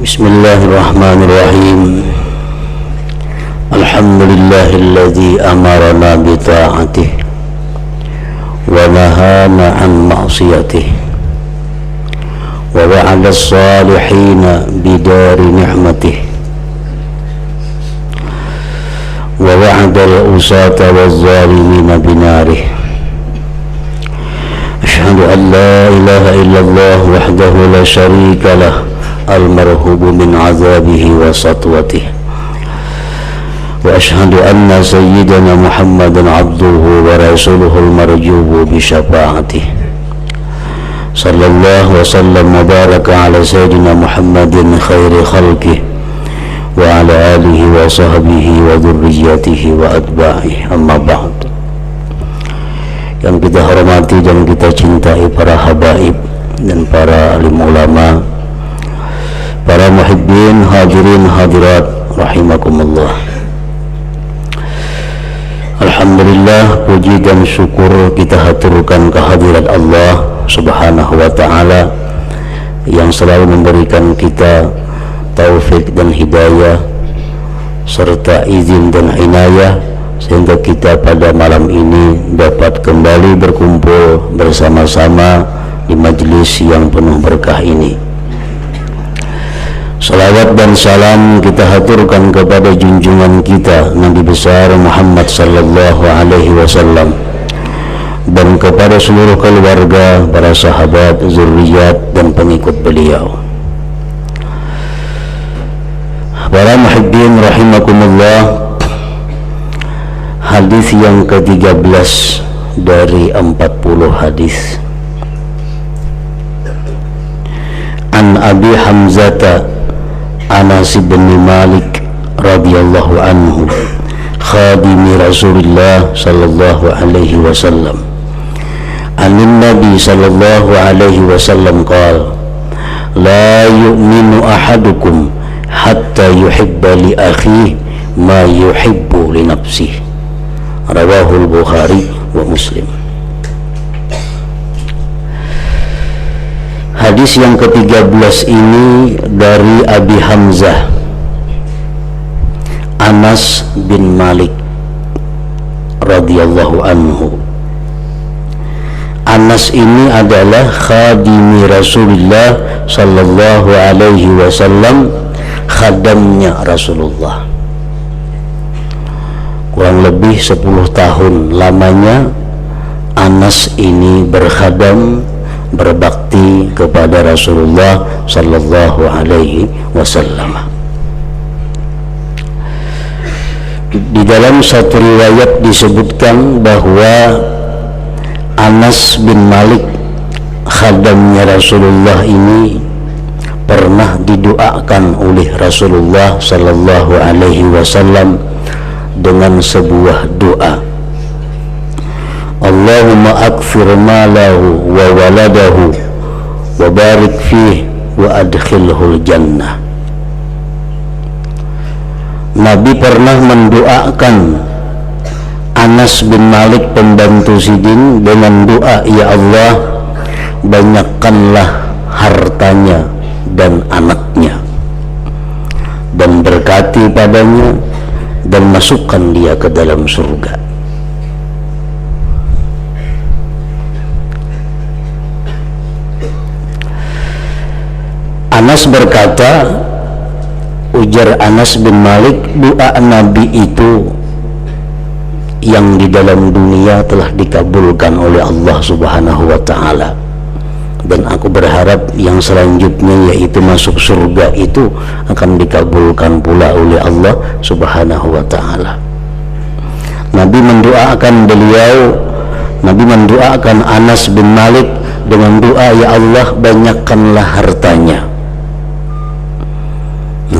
Bismillahirrahmanirrahim. Alhamdulillahilladzi amarna bi ta'atihi wa nahana 'an ma'siyatihi wa wa'ada as-salihina bi dari ni'matihi wa wa'ada al-usata waz-zalimina bi narihi. Asyhadu an la ilaha illallah wahdahu la syarika lah al-marhubu min azabihi wa satwatihi wa ashhadu anna sayyidana Muhammadan abduhu wa rasuluhu al-marjubu bi syafaatihi sallallahu wa sallam wa baraka ala sayyidina Muhammadin khairi khalqihi wa ala alihi wa sahbihi wa dhurriyyatihi wa atba'ihi. Amma ba'd. Yang kita hormati dan kita cintai para habaib dan para alim ulama, para muhibbin, hadirin hadirat rahimakumullah. Alhamdulillah, puji dan syukur kita haturkan kehadirat Allah subhanahu wa ta'ala yang selalu memberikan kita taufik dan hidayah serta izin dan inayah sehingga kita pada malam ini dapat kembali berkumpul bersama-sama di majlis yang penuh berkah ini. Salawat dan salam kita haturkan kepada junjungan kita Nabi besar Muhammad sallallahu alaihi wasallam dan kepada seluruh keluarga, para sahabat, zuriat dan pengikut beliau. Para muhibbin rahimakumullah, hadis yang ke-13 dari 40 hadis. An Abi Hamzata Anas bin Malik radhiyallahu anhu khadimi Rasulullah sallallahu alaihi wasallam anin Nabi sallallahu alaihi wasallam qala la yu'minu ahadukum hatta yuhibba li akhihi ma yuhibbu li nafsihi. Rawahul Bukhari wa Muslim. Hadis yang ke-13 ini dari Abi Hamzah Anas bin Malik radhiyallahu anhu. Anas ini adalah khadimi Rasulullah sallallahu alaihi wasallam, khadamnya Rasulullah. Kurang lebih 10 tahun lamanya Anas ini berkhadam, berbakti kepada Rasulullah sallallahu alaihi wasallam. Di dalam satu riwayat disebutkan bahwa Anas bin Malik, khadamnya Rasulullah ini, pernah didoakan oleh Rasulullah sallallahu alaihi wasallam dengan sebuah doa, Allahumma akfir malahu wa waladahu wa barik fihi wa adkhilhul jannah. Nabi pernah mendoakan Anas bin Malik, pembantu Sidin, dengan doa, ya Allah, banyakkanlah hartanya dan anaknya dan berkati padanya dan masukkan dia ke dalam surga. Anas berkata, ujar Anas bin Malik, doa Nabi itu yang di dalam dunia telah dikabulkan oleh Allah subhanahu wa ta'ala, dan aku berharap yang selanjutnya yaitu masuk surga itu akan dikabulkan pula oleh Allah subhanahu wa ta'ala. Nabi mendoakan Anas bin Malik dengan doa, ya Allah, banyakkanlah hartanya.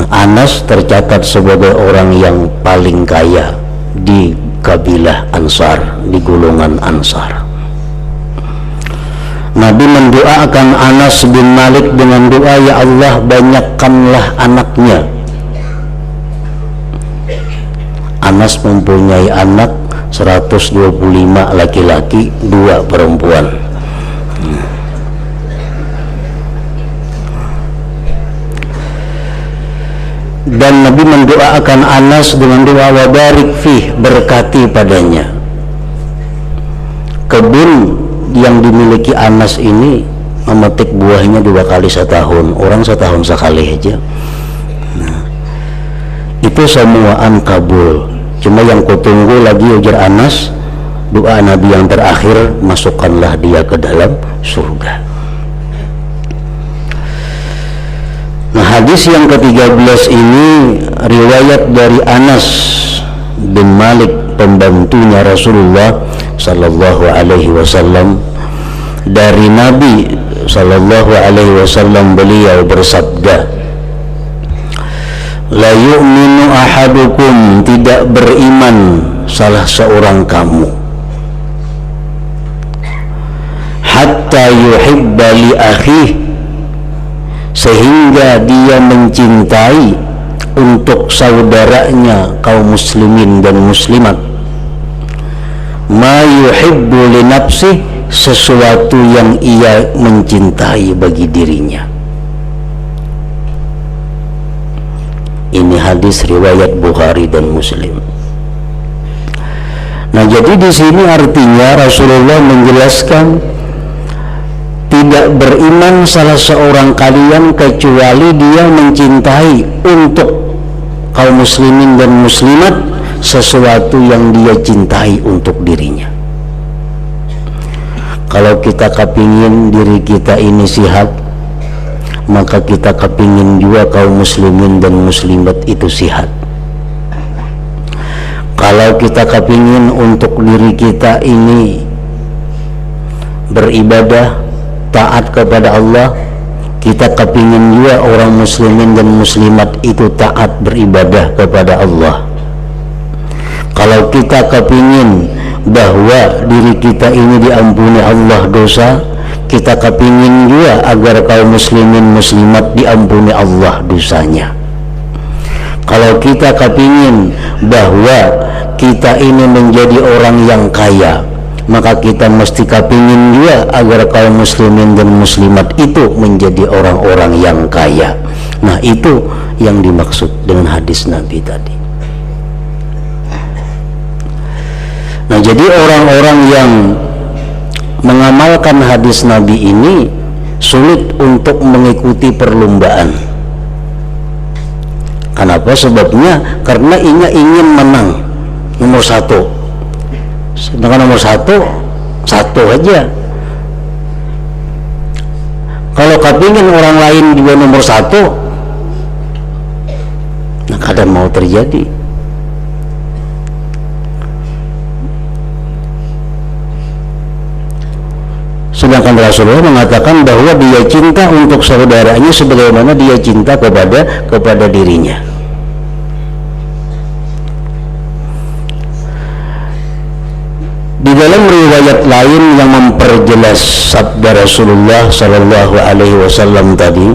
Anas tercatat sebagai orang yang paling kaya di kabilah Ansar, di golongan Ansar. Nabi mendoakan Anas bin Malik dengan doa, ya Allah, banyakkanlah anaknya. Anas mempunyai anak 125 laki-laki, 2 perempuan. dan Nabi mendoakan Anas dengan doa wa barik fih, berkati padanya. Kebun yang dimiliki Anas ini memetik buahnya 2 kali setahun, orang setahun sekali aja. Nah, itu semuaan kabul. Cuma yang kutunggu lagi, ujar Anas, doa Nabi yang terakhir, masukkanlah dia ke dalam surga. Nah, hadis yang ke-13 ini riwayat dari Anas bin Malik, pembantunya Rasulullah sallallahu alaihi wasallam, dari Nabi sallallahu alaihi wasallam, beliau bersabda, la yu'minu ahadukum, tidak beriman salah seorang kamu, hatta yuhibba li akhih, sehingga dia mencintai untuk saudaranya kaum muslimin dan muslimat, ma yuhibbu li nafsih, sesuatu yang ia mencintai bagi dirinya. Ini hadis riwayat Bukhari dan Muslim. Nah, jadi di sini artinya Rasulullah menjelaskan tidak beriman salah seorang kalian kecuali dia mencintai untuk kaum muslimin dan muslimat sesuatu yang dia cintai untuk dirinya. Kalau kita kepingin diri kita ini sehat, maka kita kepingin juga kaum muslimin dan muslimat itu sehat. Kalau kita kepingin untuk diri kita ini beribadah, taat kepada Allah, kita kepingin juga orang muslimin dan muslimat itu taat beribadah kepada Allah. Kalau kita kepingin bahwa diri kita ini diampuni Allah dosa, kita kepingin juga agar kaum muslimin muslimat diampuni Allah dosanya. Kalau kita kepingin bahwa kita ini menjadi orang yang kaya, maka kita mesti kepingin juga agar kaum muslimin dan muslimat itu menjadi orang-orang yang kaya. Nah, itu yang dimaksud dengan hadis Nabi tadi. Nah, jadi orang-orang yang mengamalkan hadis Nabi ini sulit untuk mengikuti perlombaan. Kenapa? Sebabnya karena ingin menang nomor 1. Sedangkan nomor 1 aja. Kalau kepingin orang lain juga nomor 1, nah kadang mau terjadi. Sedangkan Rasulullah mengatakan bahwa dia cinta untuk saudaranya sebagaimana dia cinta kepada dirinya. Di dalam riwayat lain yang memperjelas sabda Rasulullah sallallahu alaihi wasallam tadi,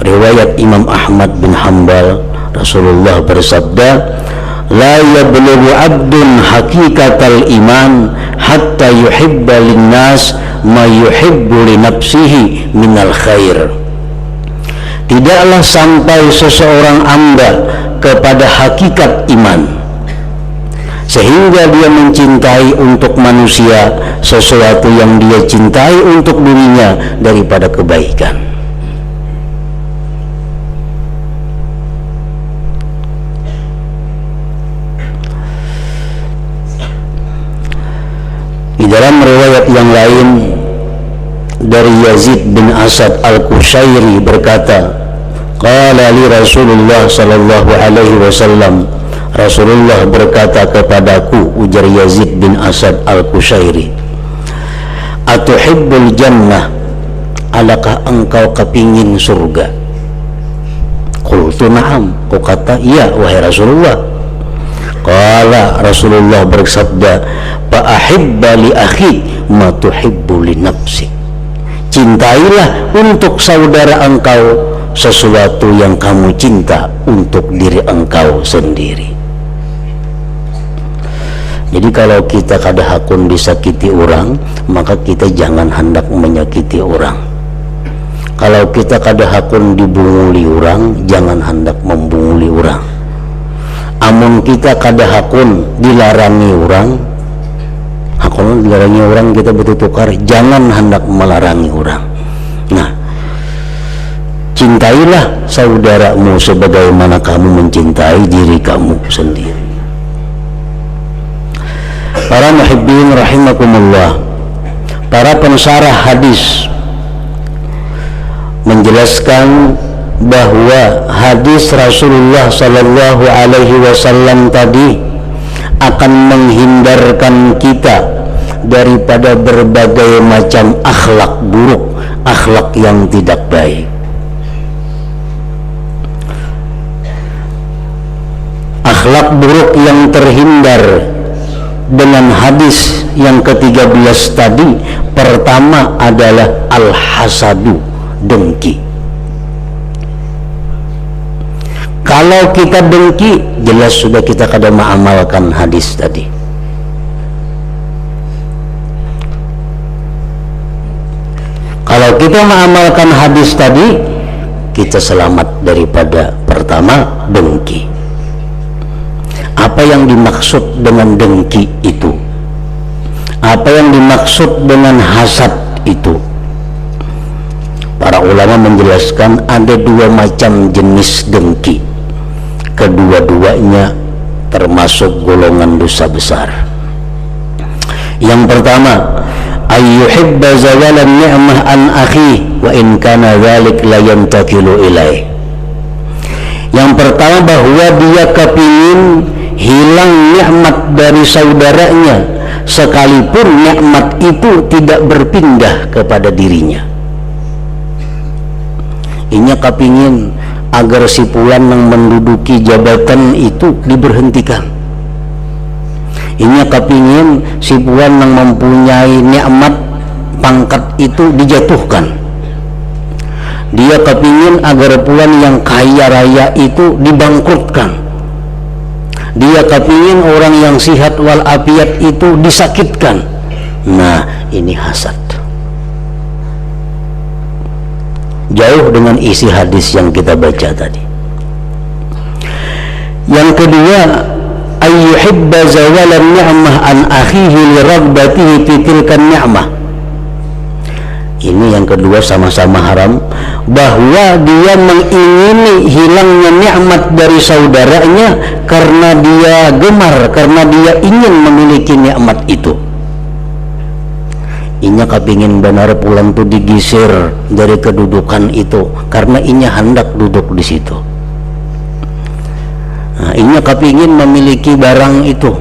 riwayat Imam Ahmad bin Hanbal, Rasulullah bersabda, la yablughu 'abdun haqiqatal iman hatta yuhibba linnas ma yuhibbu li nafsihi minal khair. Tidaklah sampai seseorang hamba kepada hakikat iman sehingga dia mencintai untuk manusia sesuatu yang dia cintai untuk dirinya daripada kebaikan. Di dalam riwayat yang lain dari Yazid bin Asad al-Qushairi berkata, qala li Rasulullah sallallahu alaihi wasallam, Rasulullah berkata kepadaku, ujar Yazid bin Asad al-Qushairi, atuhibbul jannah, adakah engkau kepingin surga? Qultu na'am, aku kata iya wahai Rasulullah. Qala, Rasulullah bersabda, fa ahibba li akhi ma tuhibbu li nafsi, cintailah untuk saudara engkau sesuatu yang kamu cinta untuk diri engkau sendiri. Jadi kalau kita kada hakun disakiti orang, maka kita jangan hendak menyakiti orang. Kalau kita kada hakun dibunguli orang, jangan hendak membunguli orang. Amun kita kada hakun dilarangi orang, hakun dilarangi orang kita bertukar, jangan hendak melarangi orang. Nah, cintailah saudaramu sebagaimana kamu mencintai diri kamu sendiri. Para muhibbin rahimakumullah, para pensarah hadis menjelaskan bahwa hadis Rasulullah sallallahu alaihi wasallam tadi akan menghindarkan kita daripada berbagai macam akhlak buruk, akhlak yang tidak baik. Akhlak buruk yang terhindar dengan hadis yang ke-13 tadi, pertama adalah al-hasadu, dengki. Kalau kita dengki, jelas sudah kita kada mengamalkan hadis tadi. Kalau kita mengamalkan hadis tadi, kita selamat daripada pertama dengki. Apa yang dimaksud dengan dengki itu? Apa yang dimaksud dengan hasad itu? Para ulama menjelaskan ada dua macam jenis dengki. Kedua-duanya termasuk golongan dosa besar. Yang pertama, ayyuhibba zawalan ni'mah an akhi wa in kana dzalik la yantakilu ilaih. Yang pertama, bahwa dia kepingin hilang nikmat dari saudaranya sekalipun nikmat itu tidak berpindah kepada dirinya. Inya kepingin agar si fulan yang menduduki jabatan itu diberhentikan. Inya kepingin si fulan yang mempunyai nikmat pangkat itu dijatuhkan. Dia kepingin agar fulan yang kaya raya itu dibangkrutkan. Dia kepingin orang yang sihat walafiat itu disakitkan. Nah, ini hasad. Jauh dengan isi hadis yang kita baca tadi. Yang kedua, ayyuhibba zawalan ni'mah an akhihi li ragbatihi fi tilkan ni'mah. Ini yang kedua sama-sama haram, bahwa dia mengingini hilangnya nikmat dari saudaranya karena dia gemar, karena dia ingin memiliki nikmat itu. Inya kepingin benar pulang tuh digisir dari kedudukan itu karena inya hendak duduk di situ. Nah, inya kepingin memiliki barang itu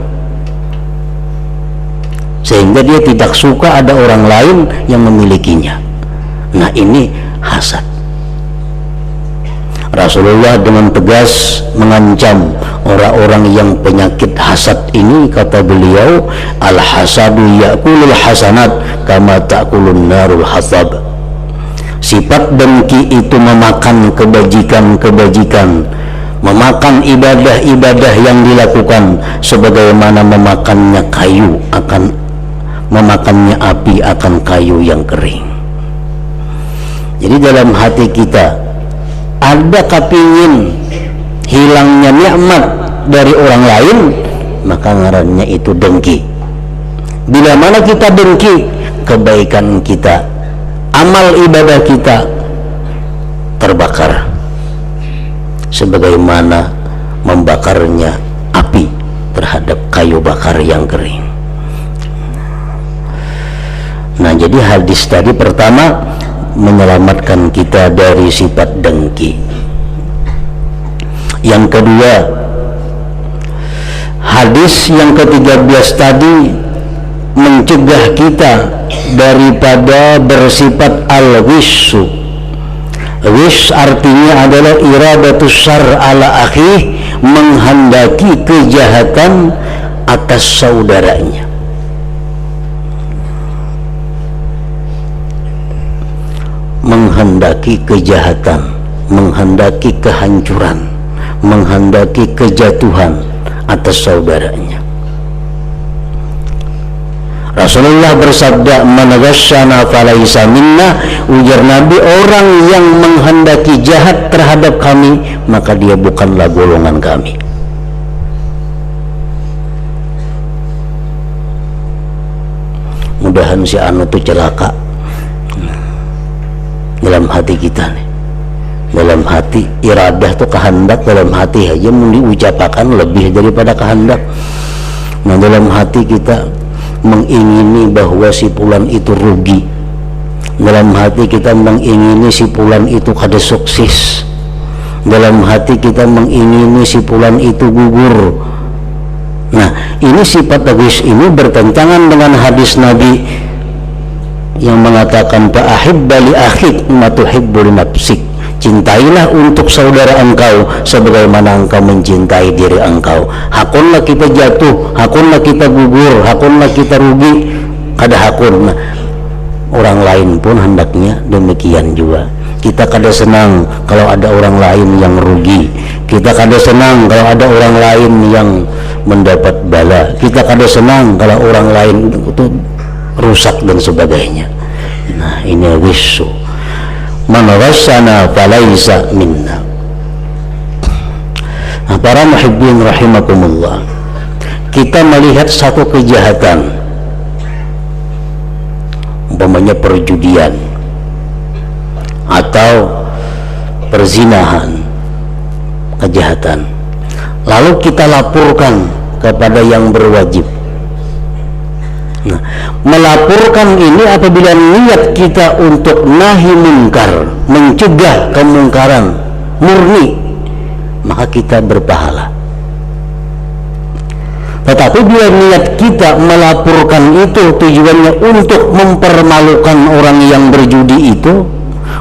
sehingga dia tidak suka ada orang lain yang memilikinya. Nah, ini hasad. Rasulullah dengan tegas mengancam orang-orang yang penyakit hasad ini, kata beliau, al-hasadu ya'kulul hasanat kama ta'kulun narul hasab. Sifat dengki itu memakan kebajikan-kebajikan, memakan ibadah-ibadah yang dilakukan sebagaimana memakannya kayu akan memakannya api akan kayu yang kering. Jadi dalam hati kita ada kepingin hilangnya nikmat dari orang lain, maka ngarannya itu dengki. Bila mana kita dengki, kebaikan kita, amal ibadah kita terbakar sebagaimana membakarnya api terhadap kayu bakar yang kering. Nah, jadi hadis tadi pertama menyelamatkan kita dari sifat dengki. Yang kedua, hadis yang ke-13 tadi mencegah kita daripada bersifat al-wissu. Wish artinya adalah iradatus syar ala akhi, menghendaki kejahatan atas saudaranya. Menghendaki kejahatan, menghendaki kehancuran, menghendaki kejatuhan atas saudaranya. Rasulullah bersabda, "Man ghasyana falaysa minna." Ujar Nabi, orang yang menghendaki jahat terhadap kami, maka dia bukanlah golongan kami. Mudahan si anu tuh celaka dalam hati kita nih. Dalam hati, iradah tuh kehendak dalam hati aja mau diucapkan lebih daripada kehendak. Nah, dalam hati kita mengingini bahwa si fulan itu rugi, dalam hati kita mengingini si fulan itu kada sukses, dalam hati kita mengingini si fulan itu gugur. Nah, ini sifat egois ini bertentangan dengan hadis Nabi yang mengatakan, "Fa'ahibba li akhik ma tuhibbu li nafsik." Cintailah untuk saudara engkau sebagaimana engkau mencintai diri engkau. Hakunlah kita jatuh, hakunlah kita gugur, hakunlah kita rugi, kada hakun. Nah, orang lain pun hendaknya demikian juga. Kita kada senang kalau ada orang lain yang rugi, kita kada senang kalau ada orang lain yang mendapat bala, kita kada senang kalau orang lain itu rusak dan sebagainya. Nah, ini wisu. Man ghasyana falaysa minna. Nah, para muhibbin rahimakumullah, kita melihat satu kejahatan, umpamanya perjudian atau perzinahan, kejahatan, lalu kita laporkan kepada yang berwajib. Nah, melaporkan ini apabila niat kita untuk nahi mungkar, mencegah kemungkaran murni, maka kita berpahala. Tetapi bila niat kita melaporkan itu tujuannya untuk mempermalukan orang yang berjudi itu,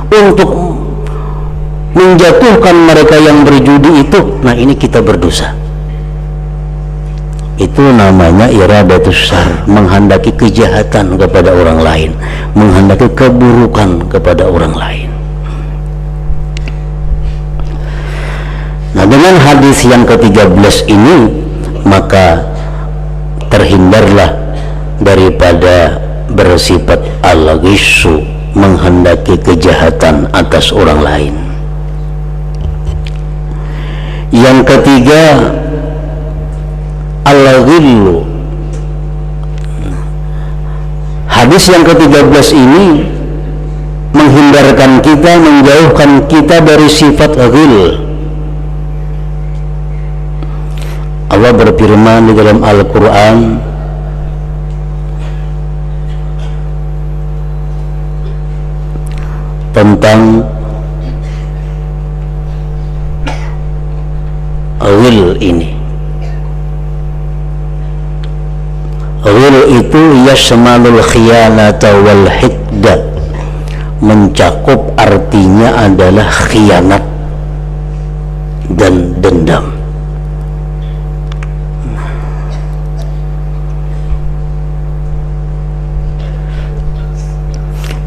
untuk menjatuhkan mereka yang berjudi itu, nah ini kita berdosa. Itu namanya iradatus syar, menghendaki kejahatan kepada orang lain, menghendaki keburukan kepada orang lain. Nah, dengan hadis yang ke-13 ini, maka terhindarlah daripada bersifat al-ghissu, menghendaki kejahatan atas orang lain. Yang ketiga, al-ghillu. Hadis yang ke-13 ini menghindarkan kita, menjauhkan kita dari sifat ghil. Allah berfirman di dalam Al-Quran, tentang ghil ini. Ghil itu yashmalul khiyanata wal hikda, mencakup artinya adalah khianat dan dendam.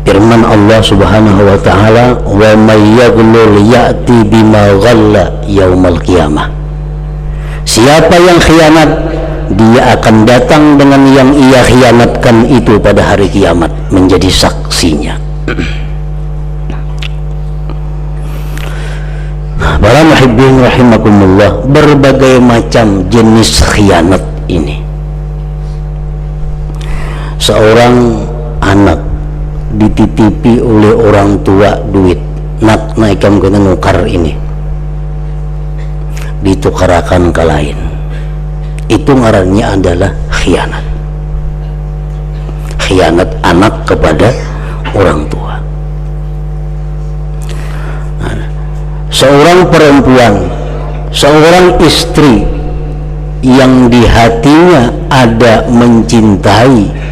Firman Allah Subhanahu wa taala, "Wa may yaghlul ya'ti bima ghalla yaumal qiyamah." Siapa yang khianat, dia akan datang dengan yang ia khianatkan itu pada hari kiamat, menjadi saksinya. Para muhibbin rahimakumullah, berbagai macam jenis khianat ini. Seorang anak dititipi oleh orang tua duit, nak naikkan kena nukar ini, ditukarakan ke lain, itu ngarannya adalah khianat. Khianat anak kepada orang tua. Nah, seorang perempuan, seorang istri yang di hatinya ada mencintai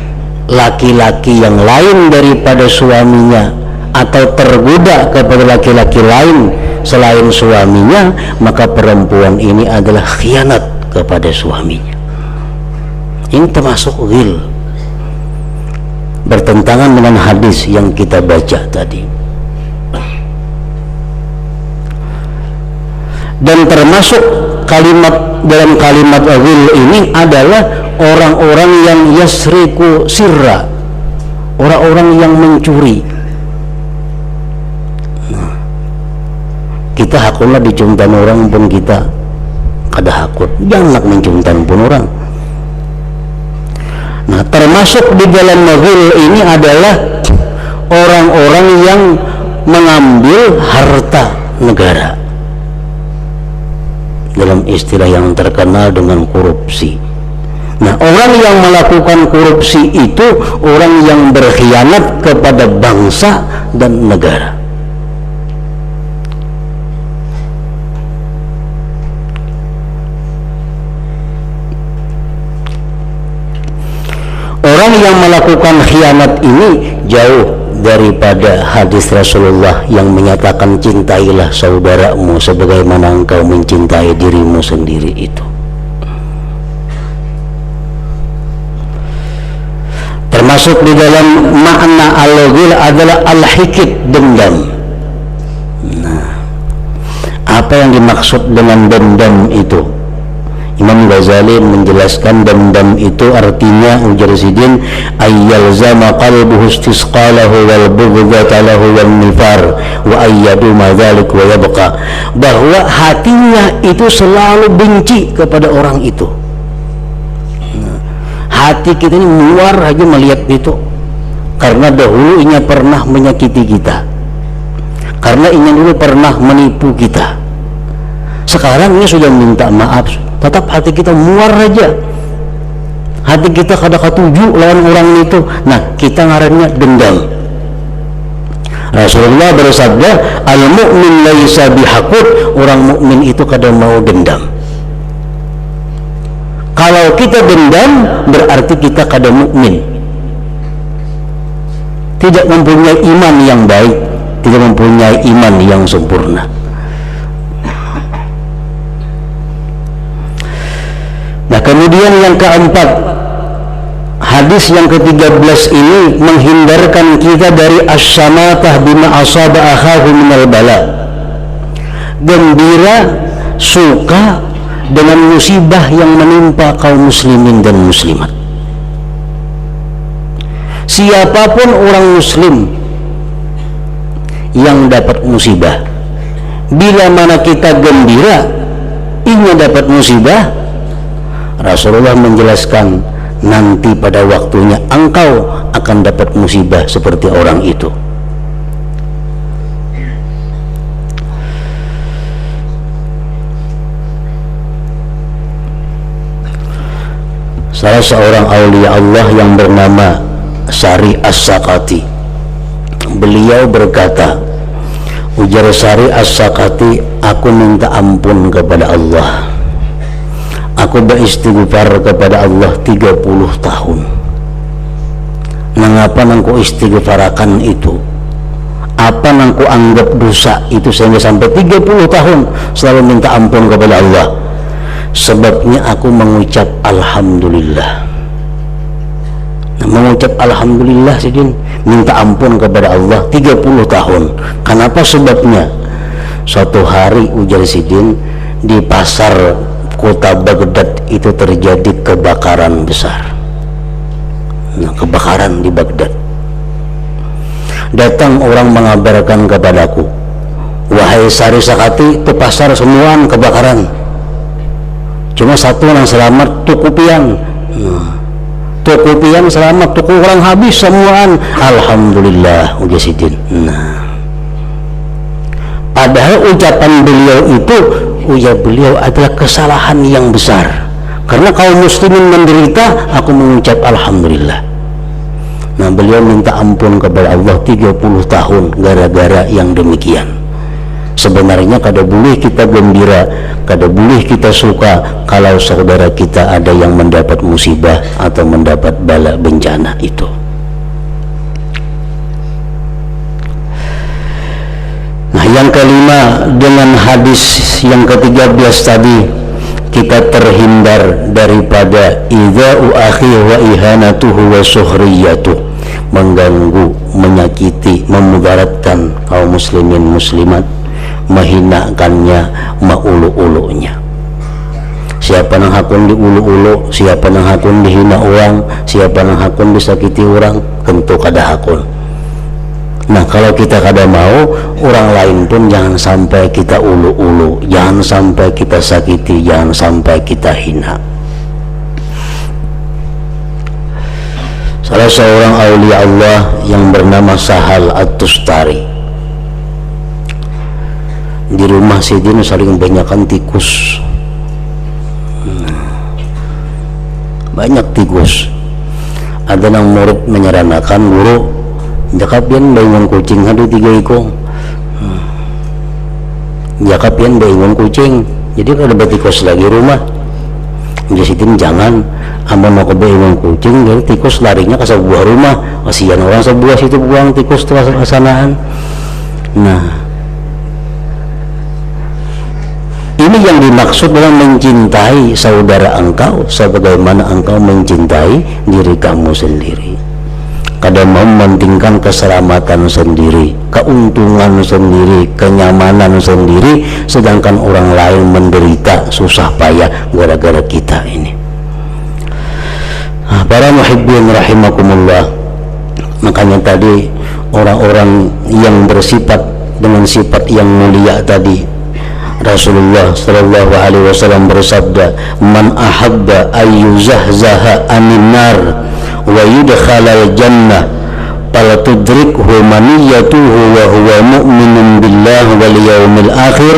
laki-laki yang lain daripada suaminya, atau tergoda kepada laki-laki lain selain suaminya, maka perempuan ini adalah khianat kepada suaminya. Ini termasuk ghil, bertentangan dengan hadis yang kita baca tadi. Dan termasuk kalimat, dalam kalimat ghil ini adalah orang-orang yang yasriku sirra, orang-orang yang mencuri. Nah, kita hakullah dicuntan orang pun kita kada hakut, jangan mencuntan pun orang. Nah, termasuk di dalam maghul ini adalah orang-orang yang mengambil harta negara, dalam istilah yang terkenal dengan korupsi. Nah, orang yang melakukan korupsi itu orang yang berkhianat kepada bangsa dan negara. Orang yang melakukan khianat ini jauh daripada hadis Rasulullah yang menyatakan cintailah saudaramu sebagaimana engkau mencintai dirimu sendiri itu. Termasuk di dalam makna al-ghil adalah al-hikid, dendam. Nah, apa yang dimaksud dengan dendam itu? Imam Ghazali menjelaskan dendam itu artinya, ujar Sidin, ayyalzama qalbuhu istisqalahu wal bughdata lahu wal nifar wa ayyadu ma dzalik wa yabqa, bahwa hatinya itu selalu benci kepada orang itu. Nah, hati kita ini muar aja melihat itu, karena dahulu inya pernah menyakiti kita, karena inya dulu pernah menipu kita. Sekarang ini sudah minta maaf, tetap hati kita muar aja, hati kita kada ketuju lawan orang itu. Nah, kita ngarannya dendam. Rasulullah bersabda, al-mu'min laisa bihaqud, orang mukmin itu kada mau dendam. Kalau kita dendam berarti kita kada mukmin, tidak mempunyai iman yang baik, tidak mempunyai iman yang sempurna. Nah, kemudian yang keempat, hadis yang ke-13 ini menghindarkan kita dari as-samatah bima asaba akhahu minal bala. Gembira, suka dengan musibah yang menimpa kaum muslimin dan muslimat. Siapapun orang muslim yang dapat musibah, bila mana kita gembira ingin dapat musibah, Rasulullah menjelaskan nanti pada waktunya engkau akan dapat musibah seperti orang itu. Salah seorang aulia Allah yang bernama Sari As-Sakati, beliau berkata, ujar Sari As-Sakati, aku minta ampun kepada Allah, aku beristighfar kepada Allah 30 tahun. Mengapa nangku istighfarakan itu? Apa nangku anggap dosa itu sehingga sampai 30 tahun selalu minta ampun kepada Allah? Sebabnya aku mengucap alhamdulillah. Nah, mengucap alhamdulillah Sidin, minta ampun kepada Allah 30 tahun. Kenapa sebabnya? Suatu hari, ujar Sidin, di pasar kota Baghdad itu terjadi kebakaran besar. Nah, kebakaran di Baghdad. Datang orang mengabarkan kepadaku, wahai Sari Sakati, itu pasar semuaan kebakaran, cuma satu yang selamat, tuku piang. Nah, tuku piang selamat, tuku orang habis semuaan. Alhamdulillah, ujar Sidin. Nah, padahal ucapan beliau itu, ujar beliau, adalah kesalahan yang besar. Karena kaum muslimin menderita, aku mengucap alhamdulillah. Nah, beliau minta ampun kepada Allah 30 tahun gara-gara yang demikian. Sebenarnya kada boleh kita gembira, kada boleh kita suka kalau saudara kita ada yang mendapat musibah atau mendapat bala bencana itu. Nah, yang kelima, dengan hadis yang ke-13 tadi kita terhindar daripada idza'u akhi wa ihanatuhu wa suhriyatuh, mengganggu, menyakiti, memudaratkan kaum muslimin muslimat, menghinakannya, maulu-ulunya. siapa nang hakun diulu-ulu, siapa nang hakun dihina orang, siapa nang hakun disakiti orang, tentu kada hakun. Nah kalau kita kada mau, orang lain pun jangan sampai kita ulu-ulu, jangan sampai kita sakiti, jangan sampai kita hina. Salah seorang aulia Allah yang bernama Sahal At-Tustari, di rumah Sidin saling banyakkan tikus, banyak tikus. Ada nang murid menyarankan, guru jakapian baingon kucing hadu 3 ekor, jakapian baingon kucing, jadi kada betikus lagi rumah. Sidin jangan, amun mau kebaingon kucing, jadi tikus larinya ke sebuah rumah, kasihan orang sebuah situ buang tikus tuh kesanaan. Nah ini yang dimaksud dalam mencintai saudara engkau sebagaimana engkau mencintai diri kamu sendiri. Kada mau mementingkan keselamatan sendiri, keuntungan sendiri, kenyamanan sendiri, sedangkan orang lain menderita susah payah gara-gara kita ini. Para muhibbin rahimakumullah, makanya tadi orang-orang yang bersifat dengan sifat yang mulia tadi, Rasulullah sallallahu alaihi wasallam bersabda, "Man ahabba ayyuzahzaha anin nar wa yudkhalal jannah fala tudrikhu maniyatuhu wa huwa mu'minun billahi wal yawmil akhir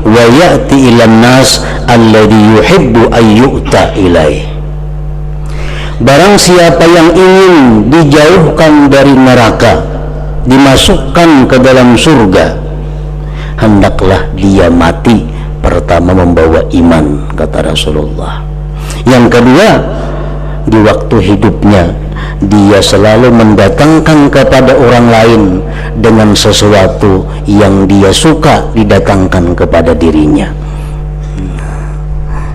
wa ya'ti ilan nas alladhi yuhibbu ayyu'ta ilaih." Barang siapa yang ingin dijauhkan dari neraka, dimasukkan ke dalam surga, hendaklah dia mati pertama membawa iman, kata Rasulullah. Yang kedua, di waktu hidupnya dia selalu mendatangkan kepada orang lain dengan sesuatu yang dia suka didatangkan kepada dirinya.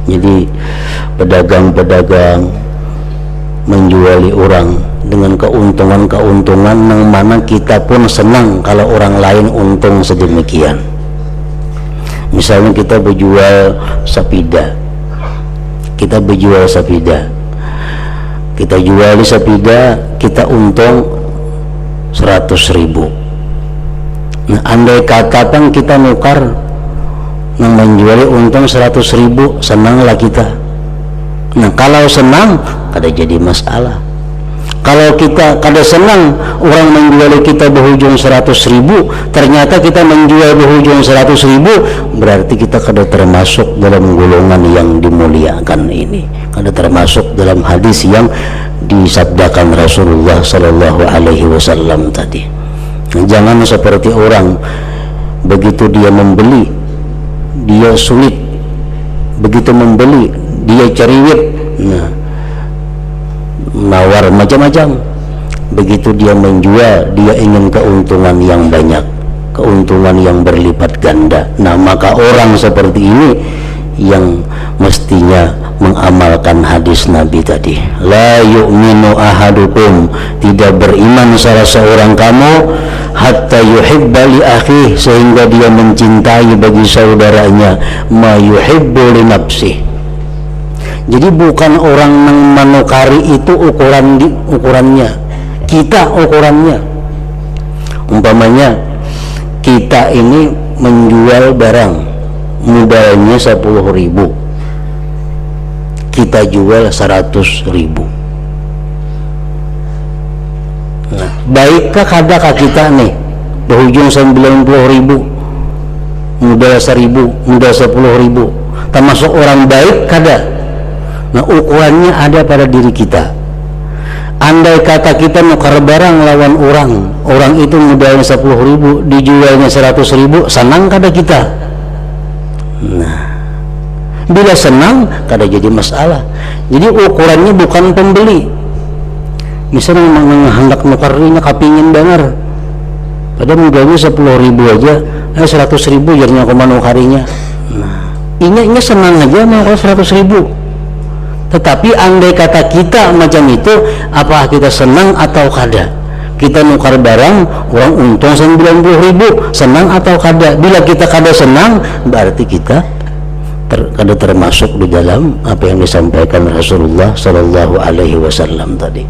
Jadi pedagang-pedagang menjuali orang dengan keuntungan-keuntungan yang mana kita pun senang kalau orang lain untung sedemikian. Misalnya kita berjual sapida, kita berjual sapida, kita jual di sapida, kita untung 100.000. Nah andai kata kan kita nukar yang menjual untung 100.000, senanglah kita. Nah kalau senang kada jadi masalah. Kalau kita kada senang orang menjual kita berhujung 100.000, ternyata kita menjual berhujung 100.000, berarti kita kada termasuk dalam golongan yang dimuliakan ini, kada termasuk dalam hadis yang disabdakan Rasulullah sallallahu alaihi wasallam tadi. Jangan seperti orang begitu dia membeli dia sulit, begitu membeli dia cariwit, nah nawar macam-macam. Begitu dia menjual, dia ingin keuntungan yang banyak, keuntungan yang berlipat ganda. Nah maka orang seperti ini yang mestinya mengamalkan hadis Nabi tadi, la yu'minu ahadukum, tidak beriman salah seorang kamu, hatta yuhibba li akhihi, sehingga dia mencintai bagi saudaranya ma yuhibbu li nafsihi. Jadi bukan orang yang menukari itu ukurannya, kita ukurannya. Umpamanya kita ini menjual barang modalnya 10.000, kita jual 100.000. Nah, baikkah kadakah kita nih berujung 90.000, modal 1.000, modal 10.000, termasuk orang baik kada? Nah ukurannya ada pada diri kita. Andai kata kita nukar barang lawan orang itu modalnya 10.000, dijualnya 100.000, senang kada kita? Nah bila senang kada jadi masalah. Jadi ukurannya bukan pembeli. Misalnya memang hendak nukarnya kapingin banget, padahal modalnya 10.000 aja, 100.000 jadinya aku nukarinya. Nah ini senang aja mau 100.000. Tetapi andai kata kita macam itu, apa kita senang atau kada? Kita nukar barang, orang untung 90.000, senang atau kada? Bila kita kada senang, berarti kita kada termasuk di dalam apa yang disampaikan Rasulullah Sallallahu Alaihi Wasallam tadi.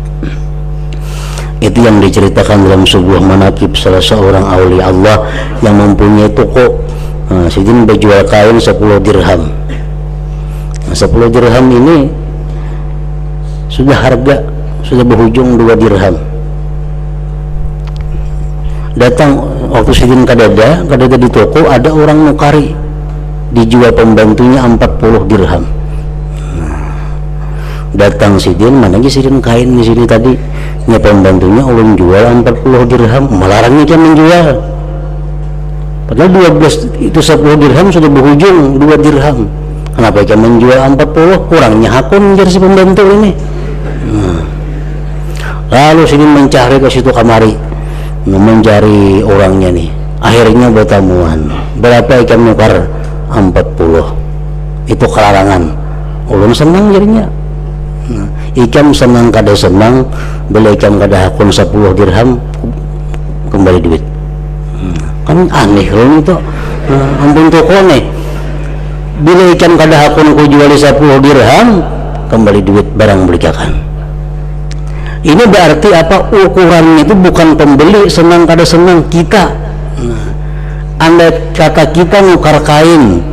Itu yang diceritakan dalam sebuah manaqib salah seorang aulia Allah yang mempunyai toko. Sidin berjual kain 10 dirham. 10 dirham ini sudah harga sudah berujung 2 dirham. Datang waktu Sidin kadada di toko, ada orang nukari dijual pembantunya 40 dirham. Datang Sidin, mana lagi Sidin kain di sini tadi, nya pembantunya ulun jual 40 dirham, melarangnya kan menjual. Padahal 12 itu 10 dirham sudah berujung 2 dirham. Kenapa dia menjual 40? Kurangnya hakun menjadi si pembantu ini. Lalu Sidin mencari ke situ kamari, mencari orangnya nih. Akhirnya bertemuan. Berapa ikan nukar? 40. Itu kelarangan. Ulun senang jadinya. Ikan senang kada senang, beli ikan kada hakun 10 dirham, kembali duit. Kan aneh loh itu. Ampun toko nih. Bila ikan kada hakun ku jual 10 dirham, kembali duit barang belikan. Ini berarti apa? Ukurannya itu bukan pembeli senang kada senang, kita. Anda kata kita nukar kain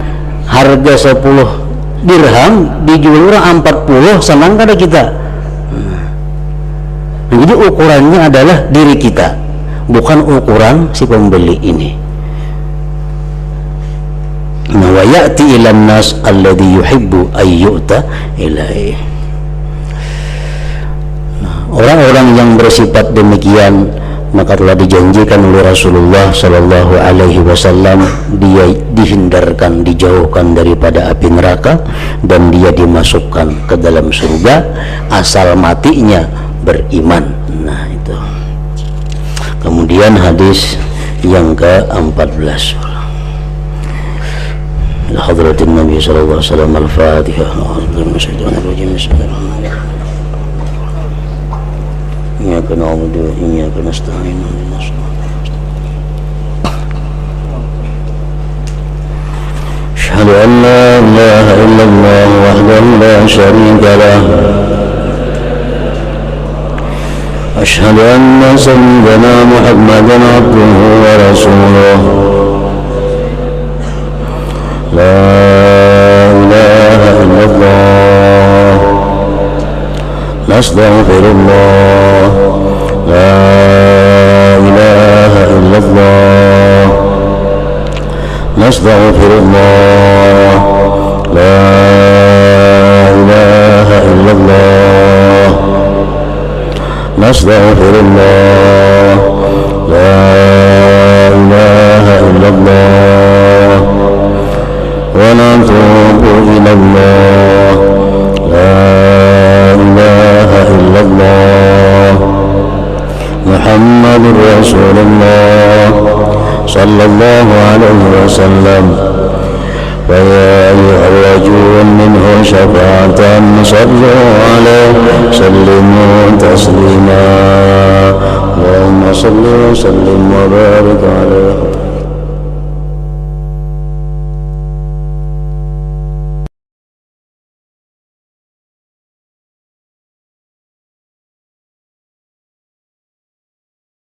harga 10 dirham dijual orang 40, senang kada kita. Jadi ukurannya adalah diri kita, bukan ukuran si pembeli ini. Wa ya'ti ilan nas alladhi yuhibbu ayyu'ta ilaihi. Orang-orang yang bersifat demikian maka telah dijanjikan oleh Rasulullah Sallallahu Alaihi Wasallam, dia dihindarkan, dijauhkan daripada api neraka, dan dia dimasukkan ke dalam surga asal matinya beriman. Nah itu. Kemudian hadis yang ke-14. Hadratin Nabi Sallallahu Alaihi Wasallam. Al-Fatihah. Bismillahirrahmanirrahim. إياك نعبد وإياك نستعين أشهد أن لا إله إلا الله وحده لا شريك له أشهد أن سيدنا محمدا عبده ورسوله لا إله إلا الله نستغفر الله لا إله إلا الله نستغفر الله لا إله إلا الله نستغفر الله لا إله إلا الله ونتوب إلى الله لا إله إلا الله محمد رسول الله صلى الله عليه وسلم ويا أيها الرجل منه شفاعة صلوا عليه سلموا تسليما اللهم صل وسلم وبارك عليه.